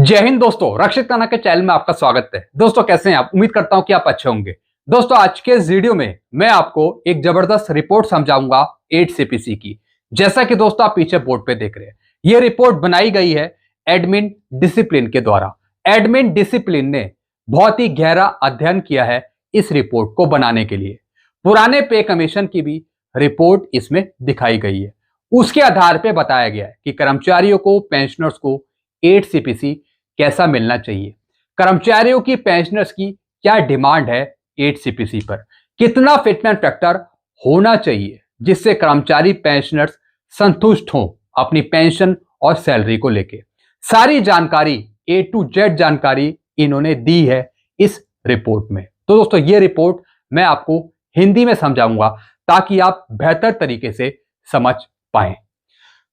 जय हिंद दोस्तों, रक्षित खन्ना के चैनल में आपका स्वागत है। दोस्तों कैसे हैं आप? उम्मीद करता हूं कि आप अच्छे होंगे। दोस्तों आज के इस वीडियो में मैं आपको एक जबरदस्त रिपोर्ट समझाऊंगा 8 सीपीसी की। जैसा कि दोस्तों आप पीछे बोर्ड पे देख रहे हैं, यह रिपोर्ट बनाई गई है एडमिन डिसिप्लिन के द्वारा। एडमिन डिसिप्लिन ने बहुत ही गहरा अध्ययन किया है इस रिपोर्ट को बनाने के लिए। पुराने पे कमीशन की भी रिपोर्ट इसमें दिखाई गई है। उसके आधार पर बताया गया है कि कर्मचारियों को, पेंशनर्स को 8 सीपीसी कैसा मिलना चाहिए, कर्मचारियों की, पेंशनर्स की क्या डिमांड है 8 सीपीसी पर, कितना फिटमेंट फैक्टर होना चाहिए जिससे कर्मचारी, पेंशनर्स संतुष्ट हों अपनी पेंशन और सैलरी को लेके। सारी जानकारी A to Z जानकारी इन्होंने दी है इस रिपोर्ट में। तो दोस्तों ये रिपोर्ट मैं आपको हिंदी में समझाऊंगा ताकि आप बेहतर तरीके से समझ पाएं।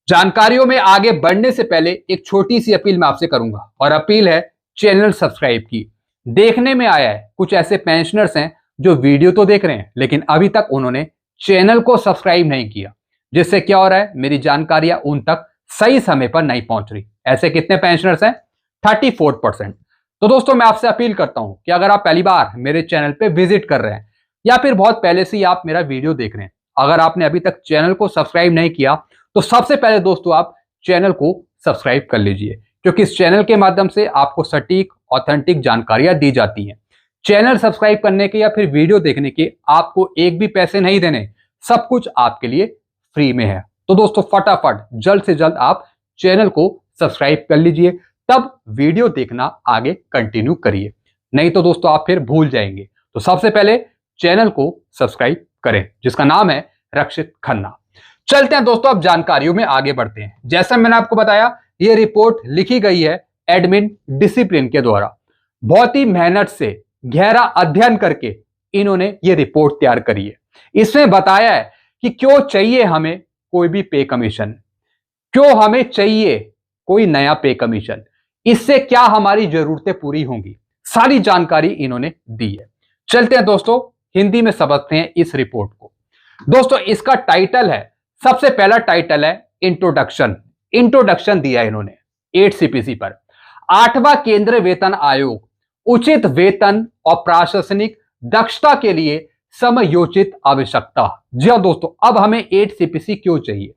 जानकारियों में आगे बढ़ने से पहले एक छोटी सी अपील मैं आपसे करूंगा, और अपील है चैनल सब्सक्राइब की। देखने में आया है कुछ ऐसे पेंशनर्स हैं जो वीडियो तो देख रहे हैं लेकिन अभी तक उन्होंने चैनल को सब्सक्राइब नहीं किया, जिससे क्या हो रहा है, मेरी जानकारियां उन तक सही समय पर नहीं पहुंच रही। ऐसे कितने पेंशनर्स हैं? 34%। तो दोस्तों मैं आपसे अपील करता हूं कि अगर आप पहली बार मेरे चैनल पर विजिट कर रहे हैं या फिर बहुत पहले से ही आप मेरा वीडियो देख रहे हैं, अगर आपने अभी तक चैनल को सब्सक्राइब नहीं किया तो सबसे पहले दोस्तों आप चैनल को सब्सक्राइब कर लीजिए, क्योंकि इस चैनल के माध्यम से आपको सटीक, ऑथेंटिक जानकारियां दी जाती हैं। चैनल सब्सक्राइब करने के या फिर वीडियो देखने के आपको एक भी पैसे नहीं देने, सब कुछ आपके लिए फ्री में है। तो दोस्तों फटाफट जल्द से जल्द आप चैनल को सब्सक्राइब कर लीजिए, तब वीडियो देखना आगे कंटिन्यू करिए, नहीं तो दोस्तों आप फिर भूल जाएंगे। तो सबसे पहले चैनल को सब्सक्राइब करें, जिसका नाम है रक्षित खन्ना। चलते हैं दोस्तों, अब जानकारियों में आगे बढ़ते हैं। जैसा मैंने आपको बताया, यह रिपोर्ट लिखी गई है एडमिन डिसिप्लिन के द्वारा। बहुत ही मेहनत से, गहरा अध्ययन करके इन्होंने ये रिपोर्ट तैयार करी है। इसमें बताया है कि क्यों चाहिए हमें कोई भी पे कमीशन, क्यों हमें चाहिए कोई नया पे कमीशन, इससे क्या हमारी जरूरतें पूरी होंगी, सारी जानकारी इन्होंने दी है। चलते हैं दोस्तों, हिंदी में समझते हैं इस रिपोर्ट को। दोस्तों इसका टाइटल है, सबसे पहला टाइटल है इंट्रोडक्शन। इंट्रोडक्शन दिया इन्होंने 8 सीपीसी पर। 8वां केंद्रीय वेतन आयोग उचित वेतन और प्रशासनिक दक्षता के लिए समयोचित आवश्यकता। जी हां दोस्तों, अब हमें 8 सीपीसी क्यों चाहिए,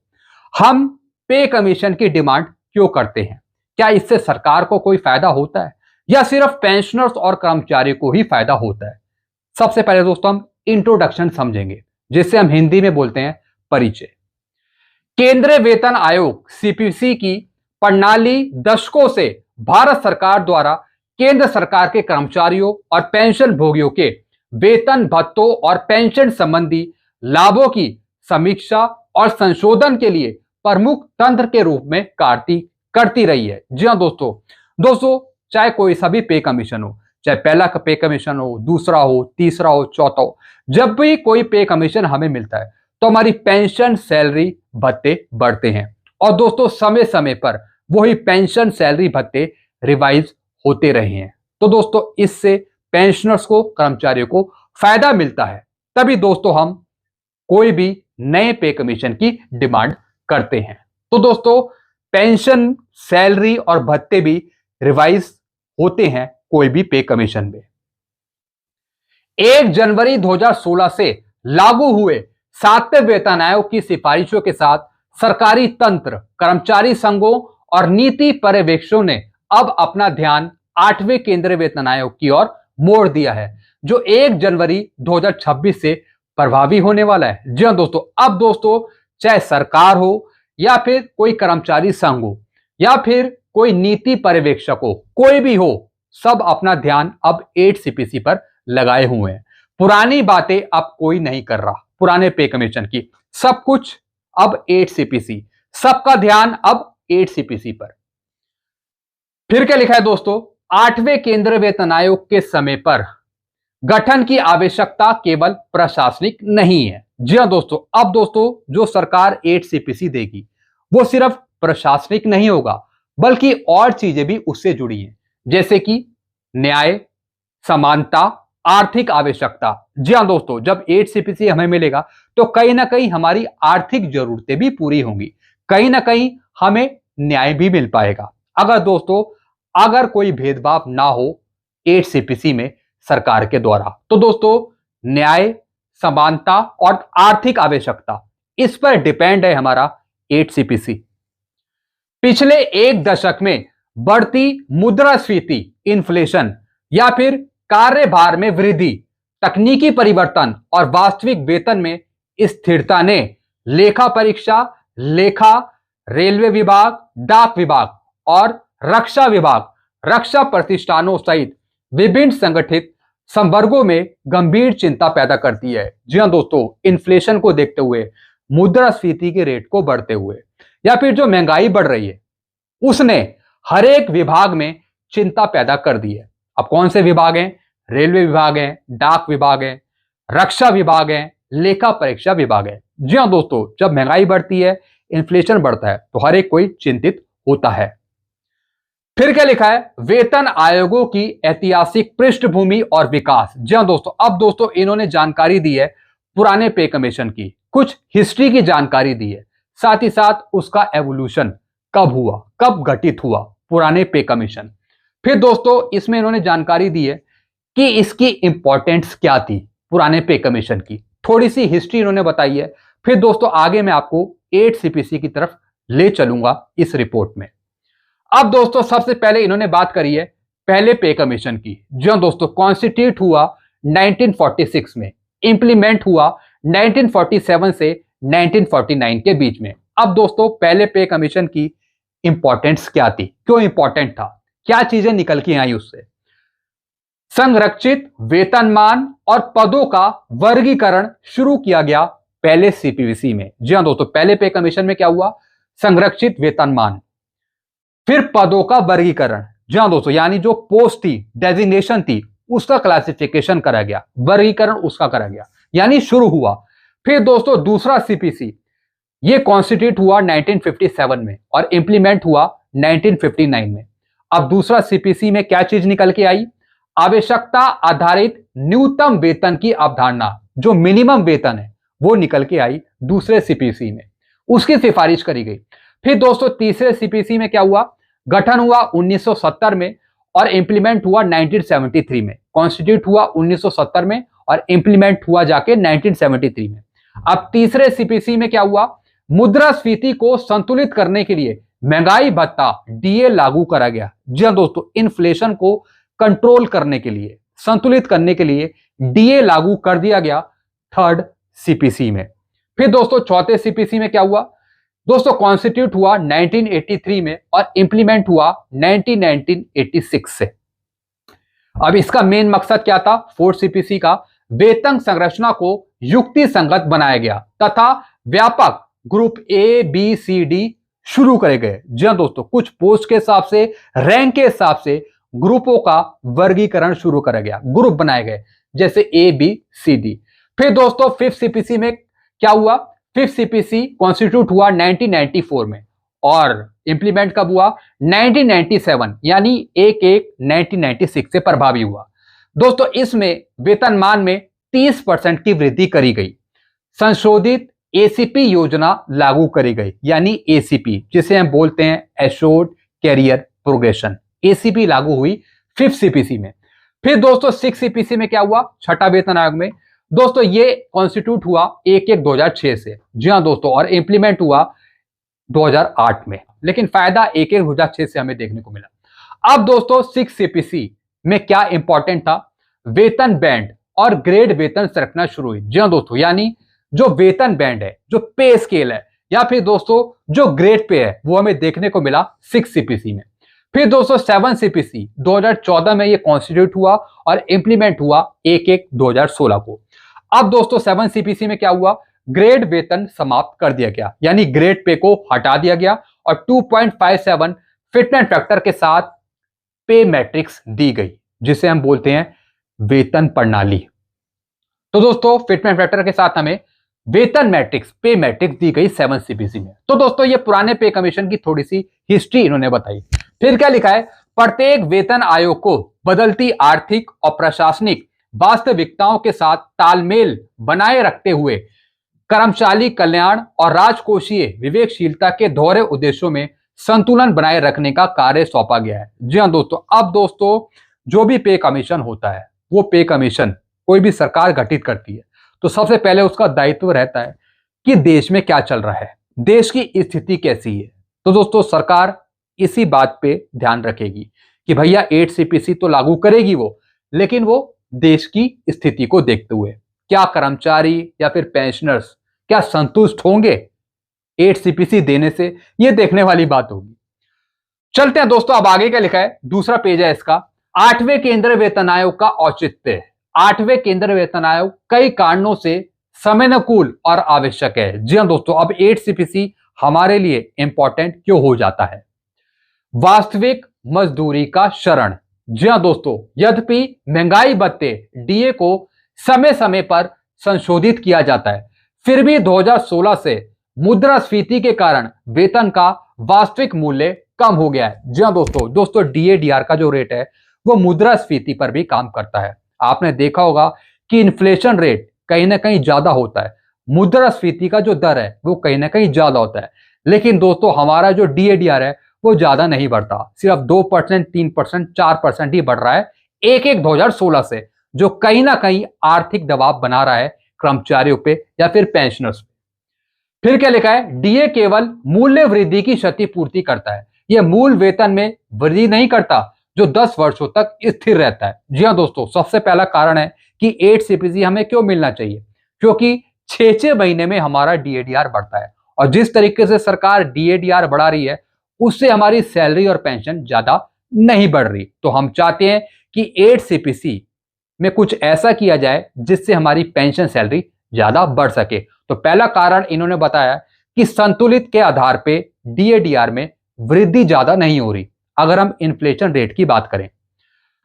हम पे कमीशन की डिमांड क्यों करते हैं, क्या इससे सरकार को कोई फायदा होता है या सिर्फ पेंशनर्स और कर्मचारियों को ही फायदा होता है। सबसे पहले दोस्तों हम इंट्रोडक्शन समझेंगे, जिससे हम हिंदी में बोलते हैं परिचय। केंद्रीय वेतन आयोग सीपीसी की प्रणाली दशकों से भारत सरकार द्वारा केंद्र सरकार के कर्मचारियों और पेंशन भोगियों के वेतन, भत्तों और पेंशन संबंधी लाभों की समीक्षा और संशोधन के लिए प्रमुख तंत्र के रूप में करती रही है। जी हां दोस्तों चाहे कोई सभी पे कमीशन हो, चाहे पहला पे कमीशन हो, दूसरा हो, तीसरा हो, चौथा हो, जब भी कोई पे कमीशन हमें मिलता है तो हमारी पेंशन, सैलरी, भत्ते बढ़ते हैं। और दोस्तों समय समय पर वही पेंशन, सैलरी, भत्ते रिवाइज होते रहे हैं। तो दोस्तों इससे पेंशनर्स को, कर्मचारियों को फायदा मिलता है, तभी दोस्तों हम कोई भी नए पे कमीशन की डिमांड करते हैं। तो दोस्तों पेंशन, सैलरी और भत्ते भी रिवाइज होते हैं कोई भी पे कमीशन में। 1 जनवरी 2016 से लागू हुए 7वें वेतन आयोग की सिफारिशों के साथ सरकारी तंत्र, कर्मचारी संघों और नीति पर्यवेक्षकों ने अब अपना ध्यान 8वें केंद्रीय वेतन आयोग की ओर मोड़ दिया है, जो 1 जनवरी 2026 से प्रभावी होने वाला है। जी हां दोस्तों, अब दोस्तों चाहे सरकार हो या फिर कोई कर्मचारी संघ हो या फिर कोई नीति पर्यवेक्षक हो, कोई भी हो, सब अपना ध्यान अब 8 सीपीसी पर लगाए हुए हैं। पुरानी बातें अब कोई नहीं कर रहा, पुराने पे कमीशन की, सब कुछ अब 8 सीपीसी, सबका ध्यान अब 8 सीपीसी पर। फिर क्या लिखा है दोस्तों, 8वें केंद्रीय वेतन आयोग के समय पर गठन की आवश्यकता केवल प्रशासनिक नहीं है। जी हां दोस्तों, अब दोस्तों जो सरकार 8 सीपीसी देगी वो सिर्फ प्रशासनिक नहीं होगा, बल्कि और चीजें भी उससे जुड़ी हैं, जैसे कि न्याय, समानता, आर्थिक आवश्यकता। जी हां दोस्तों, जब 8 सीपीसी हमें मिलेगा तो कहीं ना कहीं हमारी आर्थिक जरूरतें भी पूरी होंगी, कहीं ना कहीं हमें न्याय भी मिल पाएगा। अगर दोस्तों अगर कोई भेदभाव ना हो 8 सीपीसी में सरकार के द्वारा। तो दोस्तों न्याय, समानता और आर्थिक आवश्यकता, इस पर डिपेंड है हमारा 8 सीपीसी। पिछले एक दशक में बढ़ती मुद्रास्फीति, इन्फ्लेशन या फिर कार्यभार में वृद्धि, तकनीकी परिवर्तन और वास्तविक वेतन में स्थिरता ने लेखा परीक्षा, लेखा, रेलवे विभाग, डाक विभाग और रक्षा विभाग, रक्षा प्रतिष्ठानों सहित विभिन्न संगठित संवर्गों में गंभीर चिंता पैदा करती है। जी हां दोस्तों, इन्फ्लेशन को देखते हुए, मुद्रास्फीति के रेट को बढ़ते हुए या फिर जो महंगाई बढ़ रही है, उसने हर एक विभाग में चिंता पैदा कर दी है। अब कौन से विभाग हैं? रेलवे विभाग है, डाक विभाग है, रक्षा विभाग है, लेखा परीक्षा विभाग है। जी हां दोस्तों, जब महंगाई बढ़ती है, इन्फ्लेशन बढ़ता है, तो हर एक कोई चिंतित होता है। फिर क्या लिखा है? वेतन आयोगों की ऐतिहासिक पृष्ठभूमि और विकास। जी हां दोस्तों, अब दोस्तों इन्होंने जानकारी दी है पुराने पे कमीशन की, कुछ हिस्ट्री की जानकारी दी है, साथ ही साथ उसका एवोल्यूशन कब हुआ, कब घटित हुआ पुराने पे कमीशन। फिर दोस्तों इसमें इन्होंने जानकारी दी है कि इसकी इंपॉर्टेंस क्या थी पुराने पे कमीशन की, थोड़ी सी हिस्ट्री इन्होंने बताई है। फिर दोस्तों आगे मैं आपको 8 सीपीसी की तरफ ले चलूंगा इस रिपोर्ट में। अब दोस्तों सबसे पहले इन्होंने बात करी है पहले पे कमीशन की, जो दोस्तों कॉन्स्टिट्यूट हुआ 1946 में, इंप्लीमेंट हुआ 1947 से 1949 के बीच में। अब दोस्तों पहले पे कमीशन की इंपॉर्टेंस क्या थी, क्यों इंपॉर्टेंट था, क्या चीजें निकल के आई उससे? संरक्षित वेतनमान और पदों का वर्गीकरण शुरू किया गया पहले सीपीसी में। जी हां दोस्तों, पहले पे कमीशन में क्या हुआ? संरक्षित वेतनमान, फिर पदों का वर्गीकरण। जी हां दोस्तों, यानी जो पोस्ट थी, डेजिग्नेशन थी, उसका क्लासिफिकेशन करा गया, वर्गीकरण उसका करा गया, यानी शुरू हुआ। फिर दोस्तों दूसरा सीपीसी ये कॉन्स्टिट्यूट हुआ 1957 में और इंप्लीमेंट हुआ 1959 में। अब दूसरा सीपीसी में क्या चीज निकल के आई? आवश्यकता आधारित न्यूनतम वेतन की अवधारणा, जो मिनिमम वेतन है वो निकल के आई दूसरे सीपीसी में, उसकी सिफारिश करी गई। फिर दोस्तों तीसरे सीपीसी में क्या हुआ? गठन हुआ 1970 में और इंप्लीमेंट हुआ 1973 में, कॉन्स्टिट्यूट हुआ 1970 में और इंप्लीमेंट हुआ जाके 1973 में। अब तीसरे सीपीसी में क्या हुआ? मुद्रास्फीति को संतुलित करने के लिए महंगाई भत्ता डीए लागू करा गया। जी हां दोस्तों, इन्फ्लेशन को कंट्रोल करने के लिए, संतुलित करने के लिए डीए लागू कर दिया गया थर्ड सीपीसी में। फिर दोस्तों चौथे सीपीसी में क्या हुआ? दोस्तों कॉन्स्टिट्यूट हुआ 1983 में और इंप्लीमेंट हुआ 1986 से। अब इसका मेन मकसद क्या था? फोर्थ सीपीसी का वेतन संरचना को युक्ति संगत बनाया गया तथा व्यापक group A B C D शुरू करे गए। जी हां दोस्तों, कुछ पोस्ट के हिसाब से, रैंक के हिसाब से ग्रुपों का वर्गीकरण शुरू करा गया, ग्रुप बनाए गए, जैसे ए बी सी डी। फिर दोस्तों फिफ्थ सीपीसी में क्या हुआ? फिफ्थ सीपीसी कॉन्स्टिट्यूट हुआ 1994 में और इंप्लीमेंट कब हुआ? 1997, यानी 1/1/1996 से प्रभावी हुआ। दोस्तों इसमें वेतनमान में 30% की वृद्धि करी गई। संशोधित एसीपी योजना लागू करी गई, यानी एसीपी जिसे हम बोलते हैं एश्योर्ड कैरियर प्रोग्रेशन, एसीपी लागू हुई फिफ्थ सीपीसी में। फिर दोस्तों सिक्स सीपीसी में क्या हुआ? छठा वेतन आयोग में। दोस्तों ये कॉन्स्टिट्यूट हुआ 1/1/2006 से। जी हां दोस्तों, और इंप्लीमेंट हुआ 2008 में, लेकिन फायदा 1/1/2006 से हमें देखने को मिला। अब दोस्तों सिक्स सीपीसी में क्या इंपॉर्टेंट था? वेतन बैंड और ग्रेड वेतन संरचना शुरू हुई। जी हां दोस्तों, यानी जो वेतन बैंड है, जो पे स्केल है, या फिर दोस्तों जो ग्रेड पे है, वो हमें देखने को मिला सिक्स सीपीसी में। फिर दोस्तों सेवन सीपीसी 2014 में ये कॉन्स्टिट्यूट हुआ और इंप्लीमेंट हुआ 1/1/2016 को। अब दोस्तों सेवन सीपीसी में क्या हुआ? ग्रेड वेतन समाप्त कर दिया गया, यानी ग्रेड पे को हटा दिया गया और 2.57 फिटमेंट फैक्टर के साथ पे मैट्रिक्स दी गई, जिसे हम बोलते हैं वेतन प्रणाली। तो दोस्तों फिटमेंट फैक्टर के साथ हमें वेतन मैट्रिक्स, पे मैट्रिक्स दी गई सेवन सीपीसी में। तो दोस्तों ये पुराने पे कमीशन की थोड़ी सी हिस्ट्री इन्होंने बताई। फिर क्या लिखा है? प्रत्येक वेतन आयोग को बदलती आर्थिक और प्रशासनिक वास्तविकताओं के साथ तालमेल बनाए रखते हुए कर्मचारी कल्याण और राजकोषीय विवेकशीलता के दोहरे उद्देश्यों में संतुलन बनाए रखने का कार्य सौंपा गया है। जी हाँ दोस्तों, अब दोस्तों जो भी पे कमीशन होता है, वो पे कमीशन कोई भी सरकार गठित करती है, तो सबसे पहले उसका दायित्व रहता है कि देश में क्या चल रहा है, देश की स्थिति कैसी है। तो दोस्तों सरकार इसी बात पे ध्यान रखेगी कि भैया 8 CPC तो लागू करेगी वो, लेकिन वो देश की स्थिति को देखते हुए, क्या कर्मचारी या फिर पेंशनर्स क्या संतुष्ट होंगे 8 CPC देने से, ये देखने वाली बात होगी। चलते हैं दोस्तों, अब आगे क्या लिखा है, दूसरा पेज है इसका। 8वें केंद्रीय वेतन आयोग का औचित्य। 8वें केंद्रीय वेतन आयोग कई कारणों से समयानुकूल और आवश्यक है। जी हां दोस्तों, अब 8 CPC हमारे लिए इंपॉर्टेंट क्यों हो जाता है? वास्तविक मजदूरी का शरण। जी हां दोस्तों, यद्यपि महंगाई भत्ते डीए को समय समय पर संशोधित किया जाता है, फिर भी 2016 से मुद्रास्फीति के कारण वेतन का वास्तविक मूल्य कम हो गया है। जी हां दोस्तों डीएडीआर का जो रेट है वो मुद्रास्फीति पर भी काम करता है। आपने देखा होगा कि इन्फ्लेशन रेट कहीं ना कहीं ज्यादा होता है, मुद्रास्फीति का जो दर है वो कहीं ना कहीं ज्यादा होता है, लेकिन दोस्तों हमारा जो डीएडीआर है वो ज्यादा नहीं बढ़ता, सिर्फ 2%, 3%, 4% ही बढ़ रहा है 2016 से, जो कहीं ना कहीं आर्थिक दबाव बना रहा है कर्मचारियों पे या फिर पेंशनर्स पे। फिर क्या लिखा है, डीए केवल मूल्य वृद्धि की क्षतिपूर्ति करता है, यह मूल वेतन में वृद्धि नहीं करता जो 10 वर्षों तक स्थिर रहता है। जी हाँ दोस्तों, सबसे पहला कारण है कि 8 CPC हमें क्यों मिलना चाहिए, क्योंकि 6 महीने में हमारा डीएडीआर बढ़ता है, और जिस तरीके से सरकार डीएडीआर बढ़ा रही है उससे हमारी सैलरी और पेंशन ज्यादा नहीं बढ़ रही। तो हम चाहते हैं कि 8 CPC में कुछ ऐसा किया जाए जिससे हमारी पेंशन सैलरी ज्यादा बढ़ सके। तो पहला कारण इन्होंने बताया कि संतुलित के आधार पे डीएडीआर में वृद्धि ज्यादा नहीं हो रही अगर हम इन्फ्लेशन रेट की बात करें।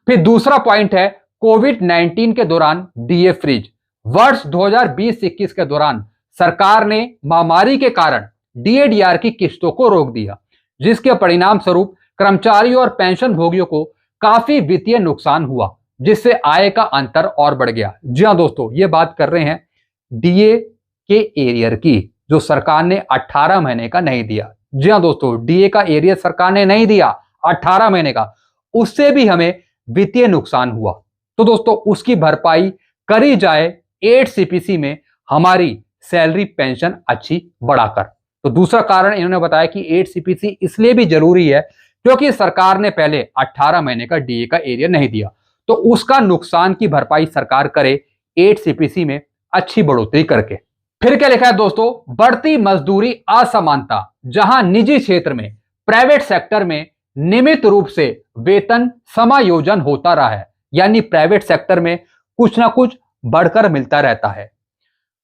फिर दूसरा पॉइंट है कोविड-19 के दौरान डीए फ्रीज। वर्ष 2020-21 के दौरान सरकार ने महामारी के कारण डीएडीआर की किस्तों को रोक दिया, जिसके परिणाम स्वरूप कर्मचारियों और पेंशन भोगियों को काफी वित्तीय नुकसान हुआ, जिससे आय का अंतर और बढ़ गया। जी हाँ दोस्तों, ये बात कर रहे हैं डीए के एरियर की, जो सरकार ने 18 महीने का नहीं दिया। जी हाँ दोस्तों, डीए का एरियर सरकार ने नहीं दिया 18 महीने का, उससे भी हमें वित्तीय नुकसान हुआ। तो दोस्तों उसकी भरपाई करी जाए 8 CPC में हमारी सैलरी पेंशन अच्छी बढ़ाकर। तो दूसरा कारण इन्होंने बताया कि 8 CPC इसलिए भी जरूरी है क्योंकि सरकार ने पहले 18 महीने का डीए का एरियर नहीं दिया, तो उसका नुकसान की भरपाई सरकार करे 8 CPC में अच्छी बढ़ोतरी करके। फिर क्या लिखा है दोस्तों, बढ़ती मजदूरी असमानता। जहां निजी क्षेत्र में, प्राइवेट सेक्टर में नियमित रूप से वेतन समायोजन होता रहा है, यानी प्राइवेट सेक्टर में कुछ ना कुछ बढ़कर मिलता रहता है,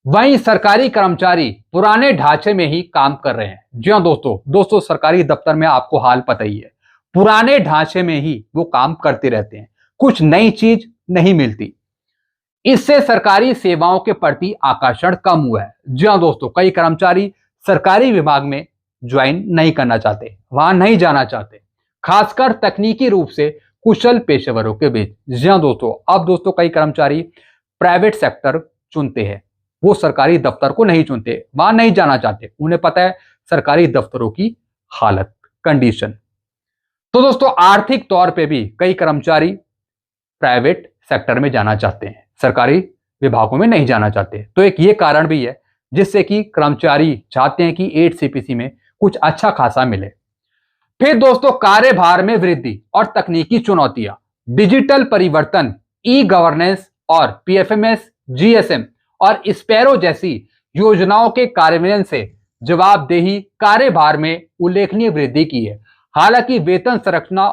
वहीं सरकारी कर्मचारी पुराने ढांचे में ही काम कर रहे हैं। जी हाँ दोस्तों सरकारी दफ्तर में आपको हाल पता ही है, पुराने ढांचे में ही वो काम करते रहते हैं, कुछ नई चीज नहीं मिलती। इससे सरकारी सेवाओं के प्रति आकर्षण कम हुआ है। जी हाँ दोस्तों, कई कर्मचारी सरकारी विभाग में ज्वाइन नहीं करना चाहते, वहां नहीं जाना चाहते, खासकर तकनीकी रूप से कुशल पेशेवरों के बीच। जी हाँ दोस्तों, अब दोस्तों कई कर्मचारी प्राइवेट सेक्टर चुनते हैं, वो सरकारी दफ्तर को नहीं चुनते, वहां नहीं जाना चाहते, उन्हें पता है सरकारी दफ्तरों की हालत, कंडीशन। तो दोस्तों आर्थिक तौर पे भी कई कर्मचारी प्राइवेट सेक्टर में जाना चाहते हैं, सरकारी विभागों में नहीं जाना चाहते। तो एक ये कारण भी है जिससे कि कर्मचारी चाहते हैं कि 8 CPC में कुछ अच्छा खासा मिले। फिर दोस्तों कार्यभार में वृद्धि और तकनीकी चुनौतियां। डिजिटल परिवर्तन, ई गवर्नेंस और पीएफएमएस, जीएसएम और स्पैरो जैसी योजनाओं के कार्यान्वयन से जवाबदेही कार्यभार में उल्लेखनीय वृद्धि की है। हालांकि वेतन संरचना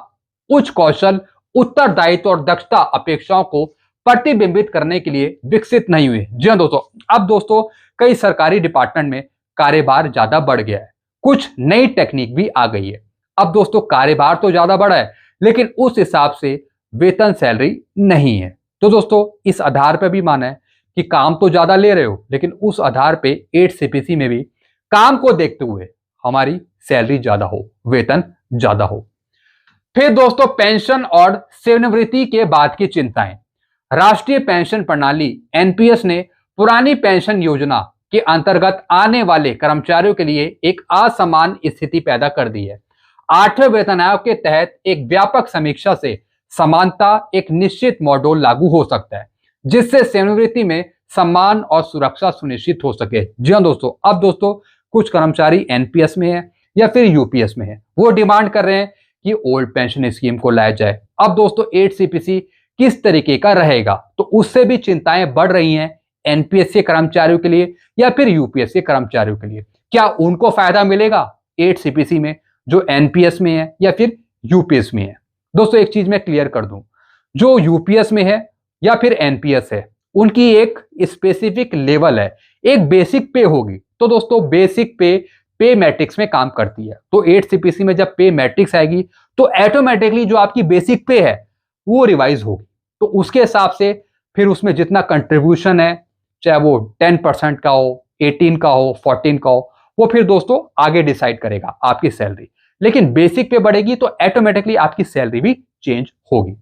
उच्च कौशल, उत्तरदायित्व और दक्षता अपेक्षाओं को प्रतिबिंबित करने के लिए विकसित नहीं हुए। जी हाँ दोस्तों, अब दोस्तों कई सरकारी डिपार्टमेंट में कार्यभार ज्यादा बढ़ गया है, कुछ नई टेक्निक भी आ गई है। अब दोस्तों कार्यभार तो ज्यादा बढ़ा है, लेकिन उस हिसाब से वेतन सैलरी नहीं है। तो दोस्तों इस आधार पर भी माना है कि काम तो ज्यादा ले रहे हो, लेकिन उस आधार पे 8 CPC में भी काम को देखते हुए हमारी सैलरी ज्यादा हो, वेतन ज्यादा हो। फिर दोस्तों पेंशन और सेवानिवृत्ति के बाद की चिंताएं। राष्ट्रीय पेंशन प्रणाली एनपीएस ने पुरानी पेंशन योजना के अंतर्गत आने वाले कर्मचारियों के लिए एक असमान स्थिति पैदा कर दी है। 8वें वेतन आयोग के तहत एक व्यापक समीक्षा से समानता एक निश्चित मॉड्यूल लागू हो सकता है, जिससे सेवानिवृत्ति में सम्मान और सुरक्षा सुनिश्चित हो सके। जी हाँ दोस्तों, अब दोस्तों कुछ कर्मचारी एनपीएस में है या फिर यूपीएस में है, वो डिमांड कर रहे हैं कि ओल्ड पेंशन स्कीम को लाया जाए। अब दोस्तों 8 सीपीसी किस तरीके का रहेगा, तो उससे भी चिंताएं बढ़ रही हैं एनपीएस के कर्मचारियों के लिए या फिर यूपीएस के कर्मचारियों के लिए। क्या उनको फायदा मिलेगा 8 सीपीसी में जो एनपीएस में है या फिर यूपीएस में है? दोस्तों एक चीज मैं क्लियर कर दूं, जो यूपीएस में है या फिर एनपीएस है, उनकी एक स्पेसिफिक लेवल है, एक बेसिक पे होगी। तो दोस्तों बेसिक पे मैट्रिक्स में काम करती है। तो 8 सीपीसी में जब पे मैट्रिक्स आएगी तो ऑटोमेटिकली जो आपकी बेसिक पे है वो रिवाइज होगी। तो उसके हिसाब से फिर उसमें जितना कंट्रीब्यूशन है, चाहे वो 10% का हो, 18 का हो, 14 का हो, वो फिर दोस्तों आगे डिसाइड करेगा आपकी सैलरी। लेकिन बेसिक पे बढ़ेगी तो ऑटोमेटिकली आपकी सैलरी भी चेंज होगी।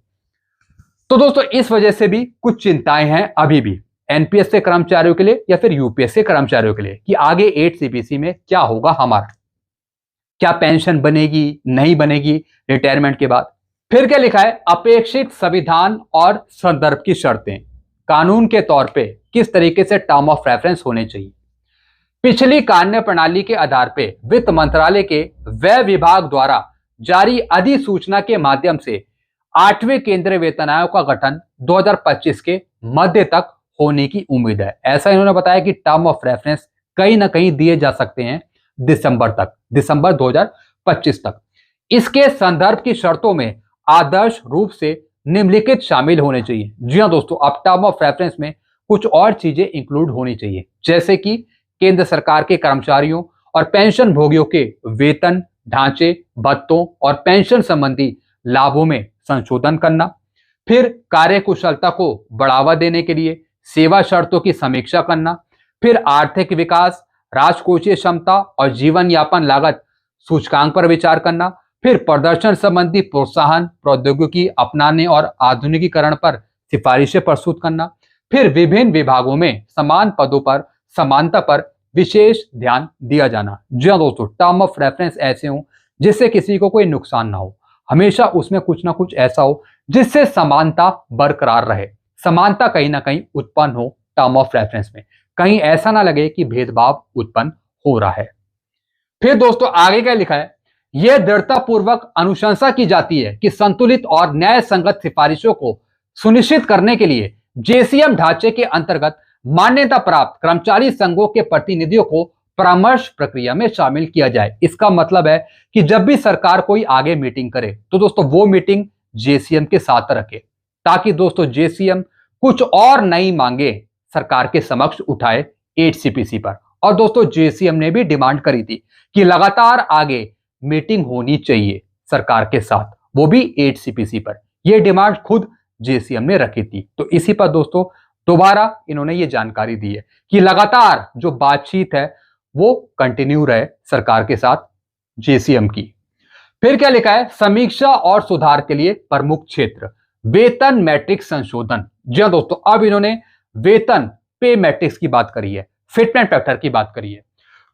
तो दोस्तों इस वजह से भी कुछ चिंताएं हैं अभी भी एनपीएस के कर्मचारियों के लिए या फिर यूपीएस के कर्मचारियों के लिए कि आगे 8 सीपीसी में क्या होगा हमारा, क्या पेंशन बनेगी नहीं बनेगी रिटायरमेंट के बाद। फिर क्या लिखा है, अपेक्षित संविधान और संदर्भ की शर्तें कानून के तौर पे किस तरीके से टर्म ऑफ रेफरेंस होने चाहिए। पिछली कार्य प्रणाली के आधार पर वित्त मंत्रालय के व्यय विभाग द्वारा जारी अधिसूचना के माध्यम से 8वें केंद्रीय वेतन आयोग का गठन 2025 के मध्य तक होने की उम्मीद है। ऐसा इन्होंने बताया कि टर्म ऑफ रेफरेंस कहीं ना कहीं दिए जा सकते हैं दिसंबर तक, दिसंबर 2025 तक। इसके संदर्भ की शर्तों में आदर्श रूप से निम्नलिखित शामिल होने चाहिए। जी हाँ दोस्तों, अब टर्म ऑफ रेफरेंस में कुछ और चीजें इंक्लूड होनी चाहिए, जैसे कि केंद्र सरकार के कर्मचारियों और पेंशन भोगियों के वेतन ढांचे, भत्तों और पेंशन संबंधी लाभों में संशोधन करना, फिर कार्यकुशलता को बढ़ावा देने के लिए सेवा शर्तों की समीक्षा करना, फिर आर्थिक विकास, राजकोषीय क्षमता और जीवन यापन लागत सूचकांक पर विचार करना, फिर प्रदर्शन संबंधी प्रोत्साहन, प्रौद्योगिकी अपनाने और आधुनिकीकरण पर सिफारिशें प्रस्तुत करना, फिर विभिन्न विभागों में समान पदों पर समानता पर विशेष ध्यान दिया जाना। जी हाँ दोस्तों, टर्म ऑफ रेफरेंस ऐसे हो जिससे किसी को कोई नुकसान ना हो, हमेशा उसमें कुछ ना कुछ ऐसा हो जिससे समानता बरकरार रहे, समानता कहीं ना कहीं उत्पन्न हो टर्म ऑफ रेफरेंस में, कहीं ऐसा ना लगे कि भेदभाव उत्पन्न हो रहा है। फिर दोस्तों आगे क्या लिखा है, यह दृढ़तापूर्वक अनुशंसा की जाती है कि संतुलित और न्याय संगत सिफारिशों को सुनिश्चित करने के लिए जेसीएम ढांचे के अंतर्गत मान्यता प्राप्त कर्मचारी संघों के प्रतिनिधियों को परामर्श प्रक्रिया में शामिल किया जाए। इसका मतलब है कि जब भी सरकार कोई आगे मीटिंग करे तो दोस्तों वो मीटिंग जेसीएम के साथ रखे, ताकि दोस्तों जेसीएम कुछ और नई मांगे सरकार के समक्ष उठाए 8 सीपीसी पर। और दोस्तों जेसीएम ने भी डिमांड करी थी कि लगातार आगे मीटिंग होनी चाहिए सरकार के साथ, वो भी 8 सीपीसी पर। यह डिमांड खुद जेसीएम ने रखी थी। तो इसी पर दोस्तों दोबारा इन्होंने ये जानकारी दी है कि लगातार जो बातचीत है वो कंटिन्यू रहे सरकार के साथ जेसीएम की। फिर क्या लिखा है, समीक्षा और सुधार के लिए प्रमुख क्षेत्र वेतन मैट्रिक्स संशोधन। जी हाँ दोस्तों, अब इन्होंने वेतन पे मैट्रिक्स की बात करी है, फिटमेंट फैक्टर की बात करी है।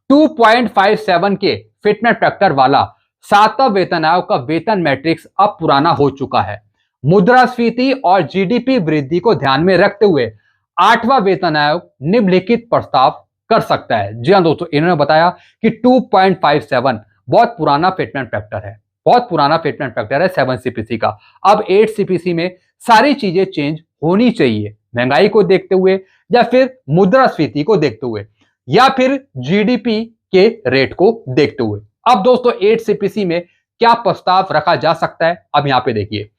2.57 के फिटमेंट फैक्टर वाला 7वां वेतन आयोग का वेतन मैट्रिक्स अब पुराना हो चुका है। मुद्रास्फीति और जीडीपी वृद्धि को ध्यान में रखते हुए 8वां वेतन आयोग निम्नलिखित प्रस्ताव कर सकता है। जी हाँ दोस्तों, इन्होंने बताया कि 2.57 बहुत पुराना फिटमेंट फैक्टर है, बहुत पुराना फिटमेंट फैक्टर है 7 सीपीसी का। अब 8 सीपीसी में सारी चीजें चेंज होनी चाहिए, महंगाई को देखते हुए या फिर मुद्रास्फीति को देखते हुए या फिर जीडीपी के रेट को देखते हुए। अब दोस्तों 8 सीपीसी में क्या प्रस्ताव रखा जा सकता है, अब यहां पे देखिए,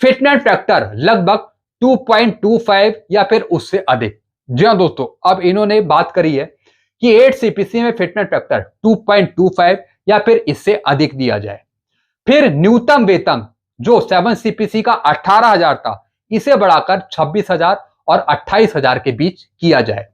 फिटमेंट फैक्टर लगभग 2.25 या फिर उससे अधिक। जी हाँ दोस्तों, अब इन्होंने बात करी है कि 8 सीपीसी में फिटमेंट फैक्टर 2.25 या फिर इससे अधिक दिया जाए। फिर न्यूनतम वेतन जो 7 सीपीसी का 18,000 था, इसे बढ़ाकर 26,000 और 28,000 के बीच किया जाए।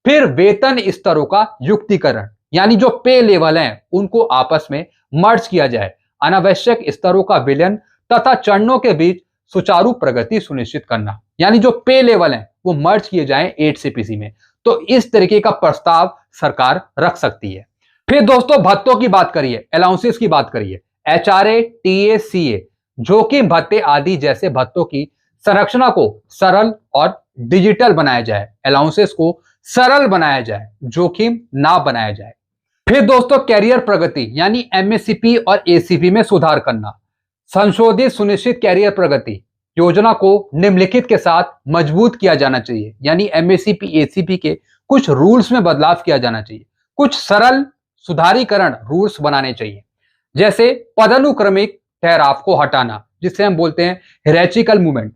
फिर वेतन स्तरों का युक्तिकरण, यानी जो पे लेवल हैं उनको आपस में मर्ज किया जाए, अनावश्यक स्तरों का विलयन तथा चरणों के बीच सुचारू प्रगति सुनिश्चित करना, यानी जो पे लेवल हैं वो मर्ज किए जाएं 8 सीपीसी में। तो इस तरीके का प्रस्ताव सरकार रख सकती है। फिर दोस्तों भत्तों की बात करिए, अलाउंसेस की बात करिए। HRA, TA, CA, जोखिम भत्ते आदि जैसे भत्तों की संरचना को सरल और डिजिटल बनाया जाए, अलाउंसेस को सरल बनाया जाए, जोखिम ना बनाया जाए। फिर दोस्तों कैरियर प्रगति यानी MSCP और ACP में सुधार करना। संशोधित सुनिश्चित कैरियर प्रगति योजना को निम्नलिखित के साथ मजबूत किया जाना चाहिए, यानी MSCP ACP के कुछ रूल्स में बदलाव किया जाना चाहिए, कुछ सरल सुधारीकरण रूल्स बनाने चाहिए, जैसे पदानुक्रमिक ठहराव को हटाना, जिसे हम बोलते हैं हियरार्चिकल मूवमेंट,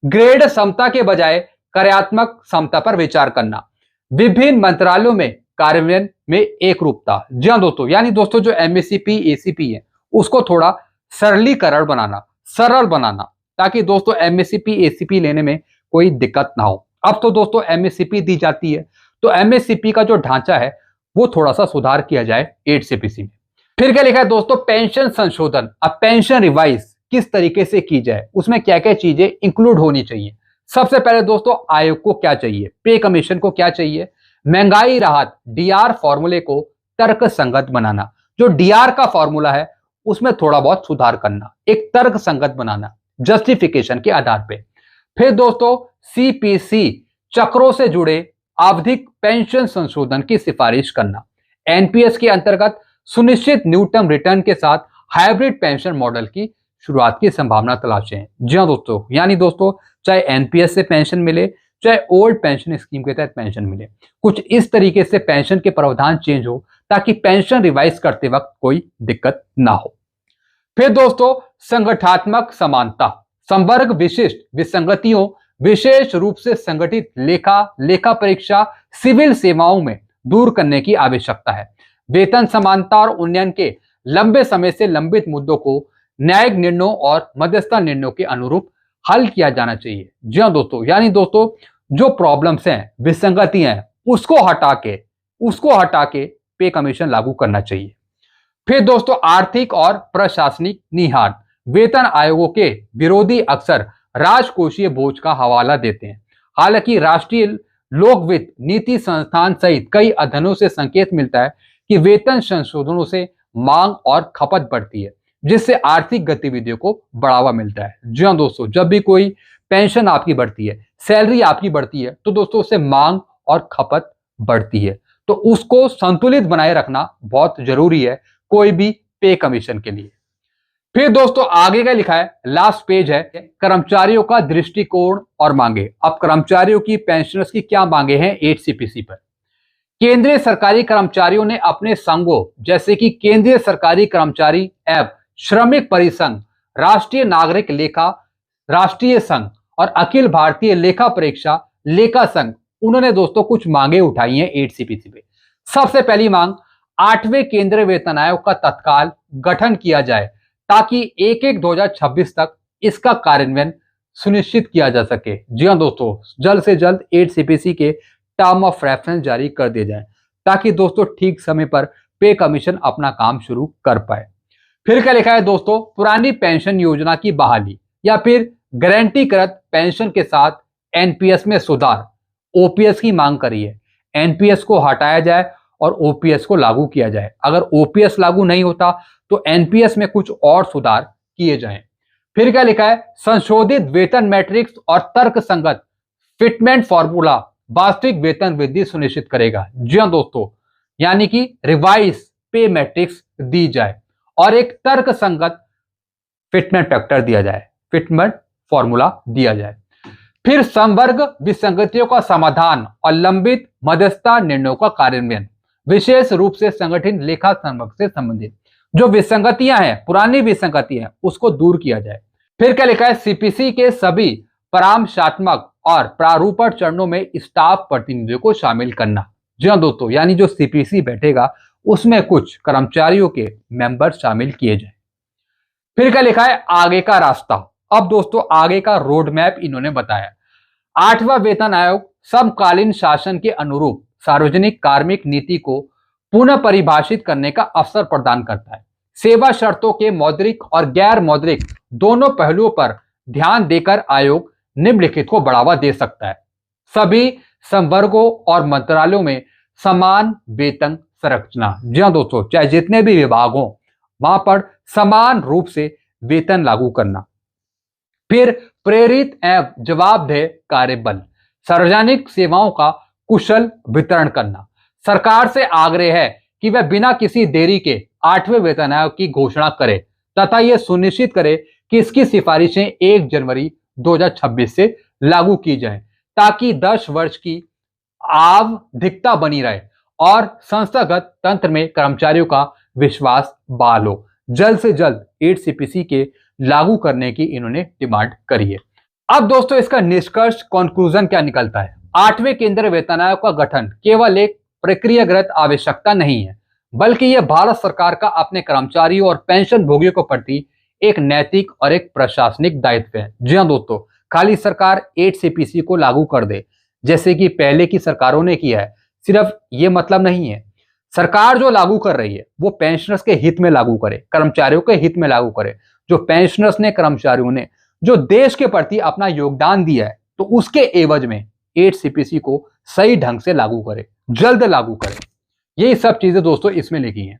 ग्रेड समता के बजाय कार्यात्मक समता पर विचार करना, विभिन्न मंत्रालयों में कार्यान्वयन में एक रूपता। जी हाँ दोस्तों, यानी दोस्तों जो MSCP ACP है उसको थोड़ा सरलीकरण बनाना, सरल बनाना, ताकि दोस्तों MSCP ACP लेने में कोई दिक्कत ना हो। अब तो दोस्तों MSCP दी जाती है, तो MSCP का जो ढांचा है वो थोड़ा सा सुधार किया जाए 8CPC में। फिर क्या लिखा है दोस्तों, पेंशन संशोधन। अब पेंशन रिवाइज किस तरीके से की जाए, उसमें क्या क्या चीजें इंक्लूड होनी चाहिए। सबसे पहले दोस्तों आयोग को क्या चाहिए, पे कमीशन को क्या चाहिए, महंगाई राहत DR फॉर्मूले को तर्क संगत बनाना, जो DR का फॉर्मूला है उसमें थोड़ा बहुत सुधार करना, एक तर्क संगत बनाना जस्टिफिकेशन के आधार पे। फिर दोस्तों CPC चक्रों से जुड़े आवधिक पेंशन संशोधन की सिफारिश करना, NPS के अंतर्गत सुनिश्चित न्यूनतम रिटर्न के साथ हाइब्रिड पेंशन मॉडल की शुरुआत की संभावना तलाशें। जी हाँ दोस्तों, यानी दोस्तों चाहे NPS से पेंशन मिले, चाहे ओल्ड पेंशन स्कीम के तहत पेंशन मिले, कुछ इस तरीके से पेंशन के प्रावधान चेंज हो ताकि पेंशन रिवाइज करते वक्त कोई दिक्कत ना हो। फिर दोस्तों संगठनात्मक समानता, संवर्ग विशिष्ट विसंगतियों, विशेष रूप से संगठित लेखा परीक्षा सिविल सेवाओं में दूर करने की आवश्यकता है। वेतन समानता और उन्नयन के लंबे समय से लंबित मुद्दों को न्यायिक निर्णयों और मध्यस्थता निर्णयों के अनुरूप हल किया जाना चाहिए। जी हाँ दोस्तों, यानी दोस्तों जो प्रॉब्लम्स हैं, विसंगतियां हैं, उसको हटा के पे कमीशन लागू करना चाहिए। फिर दोस्तों आर्थिक और प्रशासनिक निहितार्थ, वेतन आयोगों के विरोधी अक्सर राजकोषीय बोझ का हवाला देते हैं। हालांकि राष्ट्रीय लोक वित्त नीति संस्थान सहित कई अध्ययनों से संकेत मिलता है कि वेतन संशोधनों से मांग और खपत बढ़ती है, जिससे आर्थिक गतिविधियों को बढ़ावा मिलता है। जी हाँ दोस्तों, जब भी कोई पेंशन आपकी बढ़ती है, सैलरी आपकी बढ़ती है, तो दोस्तों उससे मांग और खपत बढ़ती है, तो उसको संतुलित बनाए रखना बहुत जरूरी है कोई भी पे कमीशन के लिए। फिर दोस्तों आगे का लिखा है, लास्ट पेज है, कर्मचारियों का दृष्टिकोण और मांगे। अब कर्मचारियों की, पेंशनर्स की क्या मांगे हैं 8CPC पर। केंद्रीय सरकारी कर्मचारियों ने अपने संघों जैसे कि केंद्रीय सरकारी कर्मचारी एवं श्रमिक परिसंघ, राष्ट्रीय नागरिक लेखा राष्ट्रीय संघ और अखिल भारतीय लेखा परीक्षा लेखा संघ, उन्होंने दोस्तों कुछ मांगे उठाई हैं 8CPC पे। सबसे पहली मांग, 8वें केंद्रीय वेतन आयोग का तत्काल गठन किया जाए ताकि 1/1/2026 तक इसका कार्यान्वयन सुनिश्चित किया जा सके। जी हाँ दोस्तों, जल्द से जल्द 8CPC के टर्म ऑफ रेफरेंस जारी कर दिए जाए ताकि दोस्तों ठीक समय पर पे कमीशन अपना काम शुरू कर पाए। फिर क्या लिखा है दोस्तों, पुरानी पेंशन योजना की बहाली या फिर गारंटीकृत पेंशन के साथ NPS में सुधार, OPS की मांग करी है। NPS को हटाया जाए और OPS को लागू किया जाए। अगर OPS लागू नहीं होता तो NPS में कुछ और सुधार किए जाएं। फिर क्या लिखा है, संशोधित वेतन मैट्रिक्स और तर्क संगत फिटमेंट फॉर्मूला वास्तविक वेतन वृद्धि सुनिश्चित करेगा। जी हाँ दोस्तों, यानी कि रिवाइज पे मैट्रिक्स दी जाए और एक तर्क संगत फिटमेंट फैक्टर दिया जाए, फिटमेंट फॉर्मूला दिया जाए। फिर संवर्ग विसंगतियों का समाधान और लंबित मध्यस्थता निर्णयों का कार्यान्वयन, विशेष रूप से संगठित लेखा संवर्ग से संबंधित जो विसंगतियां हैं, पुरानी विसंगतियां हैं, उसको दूर किया जाए। फिर क्या लिखा है, CPC के सभी परामर्शात्मक और प्रारूपण चरणों में स्टाफ प्रतिनिधियों को शामिल करना। जी हाँ दोस्तों, यानी जो CPC बैठेगा उसमें कुछ कर्मचारियों के मेंबर शामिल किए जाए। फिर क्या लिखा है, आगे का रास्ता। अब दोस्तों आगे का रोड मैप इन्होंने बताया। 8वां वेतन आयोग समकालीन शासन के अनुरूप सार्वजनिक कार्मिक नीति को पुनः परिभाषित करने का अवसर प्रदान करता है। सेवा शर्तों के मौद्रिक और गैर मौद्रिक दोनों पहलुओं पर ध्यान देकर आयोग निम्नलिखित को बढ़ावा दे सकता है। सभी संवर्गों और मंत्रालयों में समान वेतन संरचना। जी हाँ दोस्तों, चाहे जितने भी विभाग हों वहां पर समान रूप से वेतन लागू करना। फिर प्रेरित एवं जवाबदेह कार्यबल, सार्वजनिक सेवाओं का कुशल वितरण करना। सरकार से आग्रह है कि वह बिना किसी देरी के 8वें वेतन आयोग की घोषणा करे तथा यह सुनिश्चित करे कि इसकी सिफारिशें 1 जनवरी 2026 से लागू की जाएं, ताकि 10 वर्ष की आवधिकता बनी रहे और संस्थागत तंत्र में कर्मचारियों का विश्वास बहाल हो। जल्द से जल्द 8 सीपीसी के लागू करने की इन्होंने डिमांड करी है। अब दोस्तों इसका निष्कर्ष कंक्लूजन क्या निकलता है? 8वें केंद्रीय वेतन आयोग का गठन केवल एक प्रक्रियागत आवश्यकता नहीं है, बल्कि यह भारत सरकार का अपने कर्मचारियों और पेंशन भोगियों के प्रति एक नैतिक और एक प्रशासनिक दायित्व है। जी हाँ दोस्तों, खाली सरकार 8 सीपीसी को लागू कर दे जैसे कि पहले की सरकारों ने किया है, सिर्फ ये मतलब नहीं है। सरकार जो लागू कर रही है वो पेंशनर्स के हित में लागू करे, कर्मचारियों के हित में लागू करे। जो पेंशनर्स ने, कर्मचारियों ने जो देश के प्रति अपना योगदान दिया है, तो उसके एवज में 8 सीपीसी को सही ढंग से लागू करे, जल्द लागू करे। यही सब चीजें दोस्तों इसमें लिखी हैं।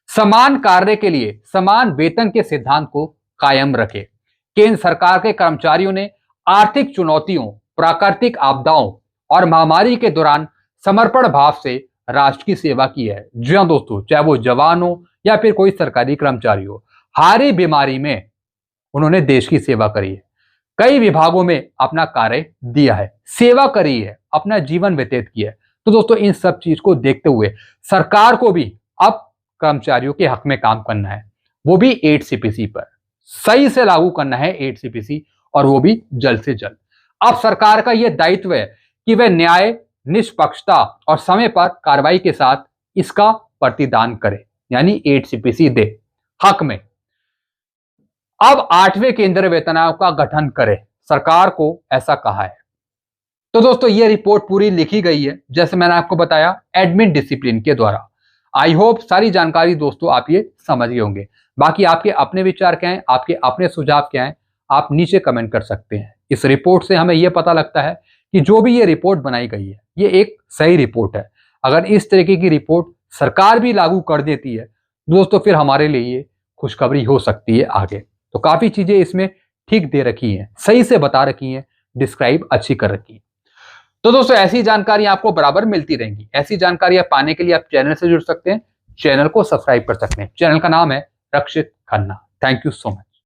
समान कार्य के लिए समान वेतन के सिद्धांत को कायम रखे। केंद्र सरकार के कर्मचारियों ने आर्थिक चुनौतियों, प्राकृतिक आपदाओं और महामारी के दौरान समर्पण भाव से राष्ट्र की सेवा की है। जी हाँ दोस्तों, चाहे वो जवान हो या फिर कोई सरकारी कर्मचारी हो, हारी बीमारी में उन्होंने देश की सेवा करी है। कई विभागों में अपना कार्य दिया है, सेवा करी है, अपना जीवन व्यतीत किया है। तो दोस्तों इन सब चीज को देखते हुए सरकार को भी अब कर्मचारियों के हक में काम करना है, वो भी 8 सीपीसी पर सही से लागू करना है 8 सीपीसी, और वो भी जल्द से जल्द। अब सरकार का यह दायित्व है कि वह न्याय, निष्पक्षता और समय पर कार्रवाई के साथ इसका प्रतिदान करे, यानी 8 सीपीसी दे हक में। अब 8वें केंद्रीय वेतन आयोग का गठन करे, सरकार को ऐसा कहा है। तो दोस्तों ये रिपोर्ट पूरी लिखी गई है, जैसे मैंने आपको बताया, एडमिन डिसिप्लिन के द्वारा। आई होप सारी जानकारी दोस्तों आप ये समझ गए होंगे। बाकी आपके अपने विचार क्या हैं, आपके अपने सुझाव क्या हैं, आप नीचे कमेंट कर सकते हैं। इस रिपोर्ट से हमें यह पता लगता है कि जो भी ये रिपोर्ट बनाई गई है ये एक सही रिपोर्ट है। अगर इस तरीके की रिपोर्ट सरकार भी लागू कर देती है दोस्तों, फिर हमारे लिए ये खुशखबरी हो सकती है आगे। तो काफी चीजें इसमें ठीक दे रखी हैं, सही से बता रखी हैं, डिस्क्राइब अच्छी कर रखी है। तो दोस्तों ऐसी जानकारी आपको बराबर मिलती रहेंगी। ऐसी जानकारी पाने के लिए आप चैनल से जुड़ सकते हैं, चैनल को सब्सक्राइब कर सकते हैं। चैनल का नाम है Rakshit Khanna. Thank you so much.